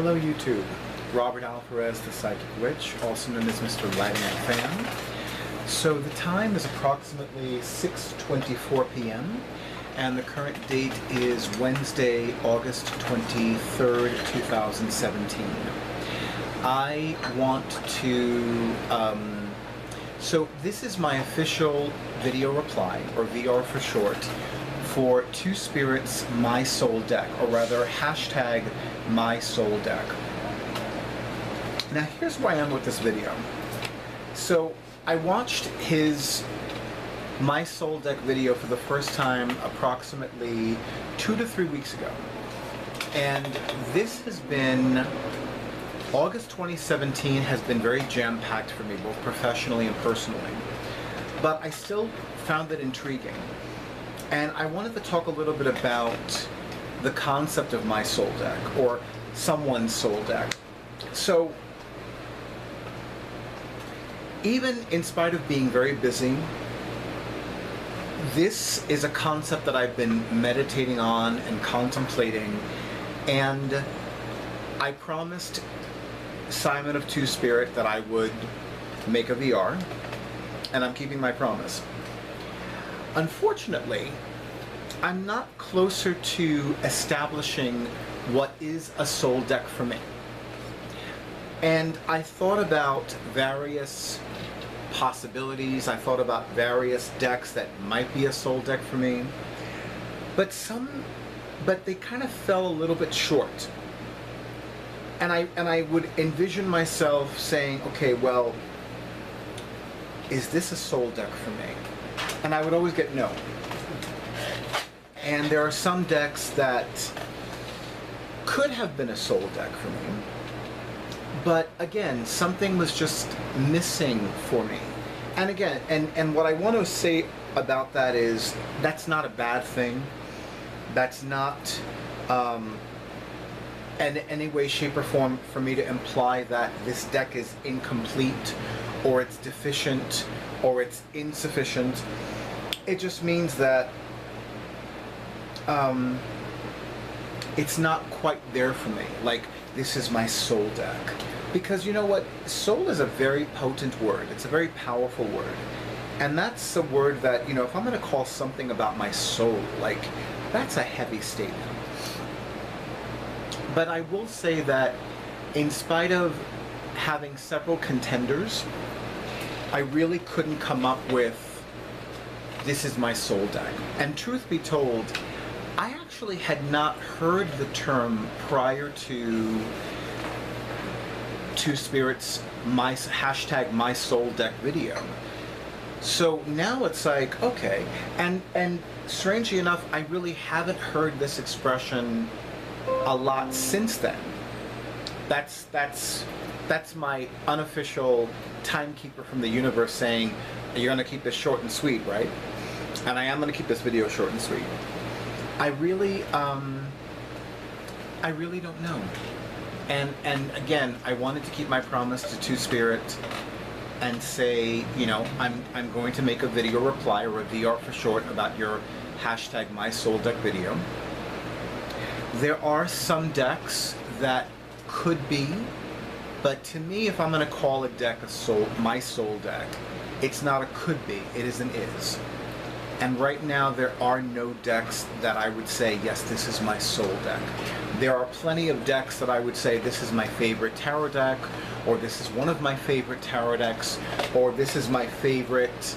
Hello YouTube, Robert Alvarez, the Psychic Witch, also known as Mr. Lagman Fan. So the time is approximately 6:24 p.m. and the current date is Wednesday, August 23rd, 2017. I want to, so this is my official video reply, or VR for short, for Two Spirits My Soul Deck, or rather hashtag My Soul Deck. Now here's where I am with this video. So I watched his My Soul Deck video for the first time approximately 2 to 3 weeks ago. And this has been, August 2017 has been very jam-packed for me, both professionally and personally. But I still found it intriguing. And I wanted to talk a little bit about the concept of my soul deck, or someone's soul deck. So, even in spite of being very busy, this is a concept that I've been meditating on and contemplating, and I promised Simon of Two Spirit that I would make a VR, and I'm keeping my promise. Unfortunately, I'm not closer to establishing what is a soul deck for me. And I thought about various possibilities, I thought about various decks that might be a soul deck for me, but they kind of fell a little bit short. And I would envision myself saying, okay, well, is this a soul deck for me? And I would always get no. And there are some decks that could have been a soul deck for me, but again, something was just missing for me. And again, and what I want to say about that is, that's not a bad thing. That's not in any way, shape, or form for me to imply that this deck is incomplete, or it's deficient, or it's insufficient. It just means that it's not quite there for me. Like, this is my soul deck. Because you know what? Soul is a very potent word. It's a very powerful word. And that's a word that, you know, if I'm going to call something about my soul, like, that's a heavy statement. But I will say that in spite of having several contenders, I really couldn't come up with this is my soul deck. And truth be told, I actually had not heard the term prior to Two Spirits hashtag My Soul Deck video. So now it's like, okay, and strangely enough, I really haven't heard this expression a lot since then. That's my unofficial timekeeper from the universe saying, you're gonna keep this short and sweet, right? And I am gonna keep this video short and sweet. I really don't know. And again, I wanted to keep my promise to Two Spirit and say, you know, I'm going to make a video reply, or a VR for short, about your hashtag My Soul Deck video. There are some decks that could be, but to me, if I'm going to call a deck my soul deck, it's not a could be, it is an is. And right now, there are no decks that I would say, yes, this is my soul deck. There are plenty of decks that I would say, this is my favorite tarot deck, or this is one of my favorite tarot decks, or this is my favorite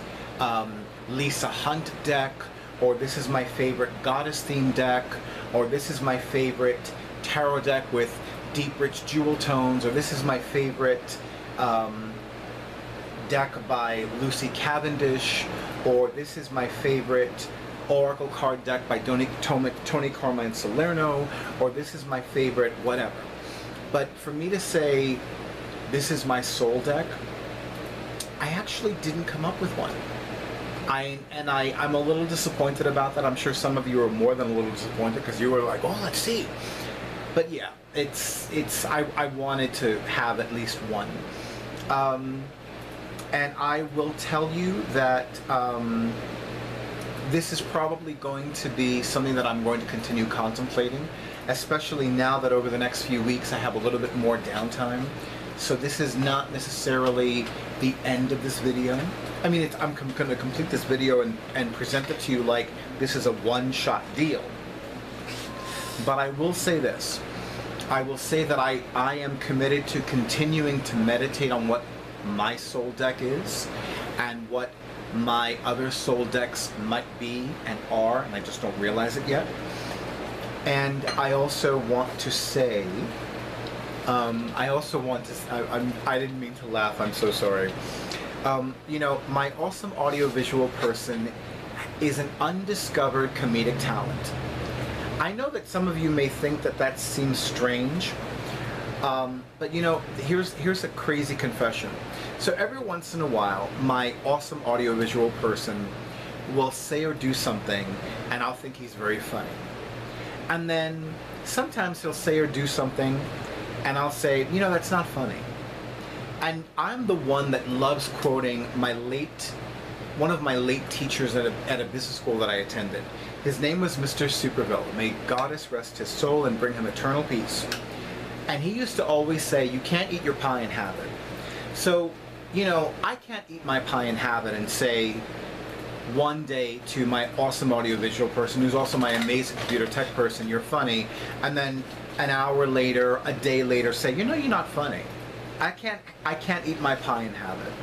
Lisa Hunt deck, or this is my favorite goddess themed deck, or this is my favorite tarot deck with deep, rich jewel tones, or this is my favorite deck by Lucy Cavendish, or this is my favorite oracle card deck by Tony Carmine Salerno, or this is my favorite whatever. But for me to say this is my soul deck, I actually didn't come up with one. I'm a little disappointed about that. I'm sure some of you are more than a little disappointed, because you were like, oh, let's see. But yeah, I wanted to have at least one. And I will tell you that this is probably going to be something that I'm going to continue contemplating. especially now that over the next few weeks I have a little bit more downtime. So this is not necessarily the end of this video. I mean, I'm going to complete this video and present it to you like this is a one-shot deal. But I will say this. I will say that I am committed to continuing to meditate on what my soul deck is and what my other soul decks might be and are, and I just don't realize it yet. And I also want to say, I didn't mean to laugh, I'm so sorry. You know, my awesome audiovisual person is an undiscovered comedic talent. I know that some of you may think that that seems strange, but you know, here's a crazy confession. So every once in a while, my awesome audiovisual person will say or do something, and I'll think he's very funny. And then sometimes he'll say or do something, and I'll say, you know, that's not funny. And I'm the one that loves quoting one of my late teachers at a business school that I attended. His name was Mr. Superville. May Goddess rest his soul and bring him eternal peace. And he used to always say, you can't eat your pie and have it. So, you know, I can't eat my pie and have it and say one day to my awesome audiovisual person, who's also my amazing computer tech person, you're funny, and then an hour later, a day later, say, you know, you're not funny. I can't eat my pie and have it.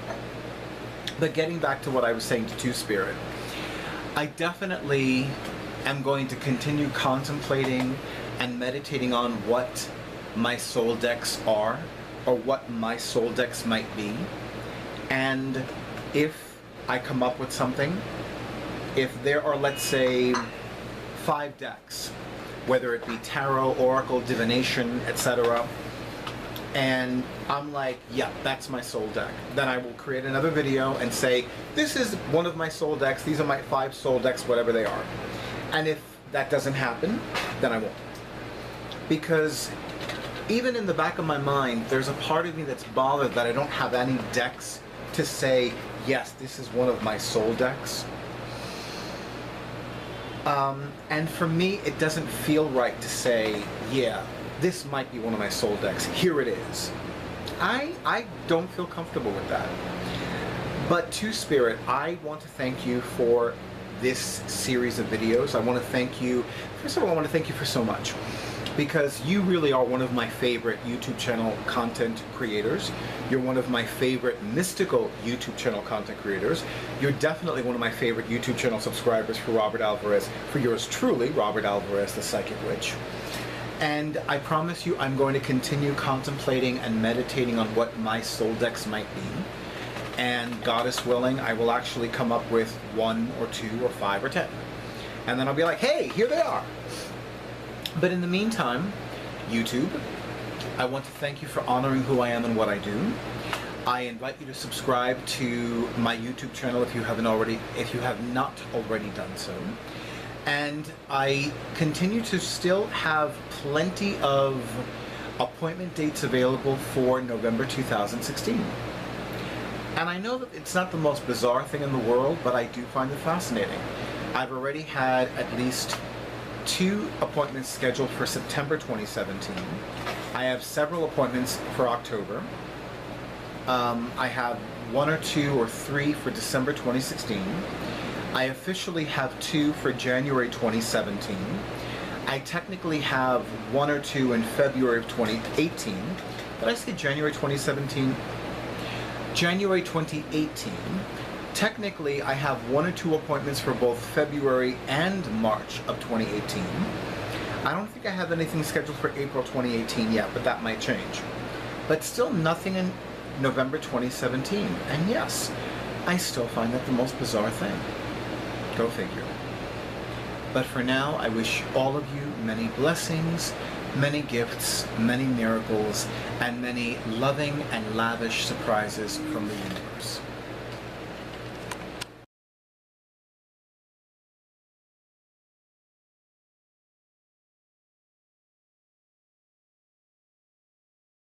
But getting back to what I was saying to Two-Spirit, I definitely am going to continue contemplating and meditating on what my soul decks are, or what my soul decks might be. And if I come up with something, if there are, let's say, 5 decks, whether it be tarot, oracle, divination, etc., and I'm like, yeah, that's my soul deck, then I will create another video and say, this is one of my soul decks, these are my 5 soul decks, whatever they are. And if that doesn't happen, then I won't. Because even in the back of my mind, there's a part of me that's bothered that I don't have any decks to say, yes, this is one of my soul decks. And for me, it doesn't feel right to say, yeah, this might be one of my soul decks. Here it is. I don't feel comfortable with that. But Two-Spirit, I want to thank you for this series of videos. I want to thank you, first of all, I want to thank you for so much. Because you really are one of my favorite YouTube channel content creators. You're one of my favorite mystical YouTube channel content creators. You're definitely one of my favorite YouTube channel subscribers for Robert Alvarez, for yours truly, Robert Alvarez, the Psychic Witch. And I promise you I'm going to continue contemplating and meditating on what my soul decks might be. And Goddess willing, I will actually come up with 1 or 2 or 5 or 10. And then I'll be like, hey, here they are. But in the meantime, YouTube, I want to thank you for honoring who I am and what I do. I invite you to subscribe to my YouTube channel if you have not already done so. And I continue to still have plenty of appointment dates available for November 2016. And I know that it's not the most bizarre thing in the world, but I do find it fascinating. I've already had at least 2 appointments scheduled for September 2017. I have several appointments for October. I have 1 or 2 or 3 for December 2016. I officially have 2 for January 2017. I technically have 1 or 2 in February of 2018. Did I say January 2017? January 2018. Technically, I have 1 or 2 appointments for both February and March of 2018. I don't think I have anything scheduled for April 2018 yet, but that might change. But still nothing in November 2017. And yes, I still find that the most bizarre thing. Go figure. But for now, I wish all of you many blessings, many gifts, many miracles, and many loving and lavish surprises from the universe.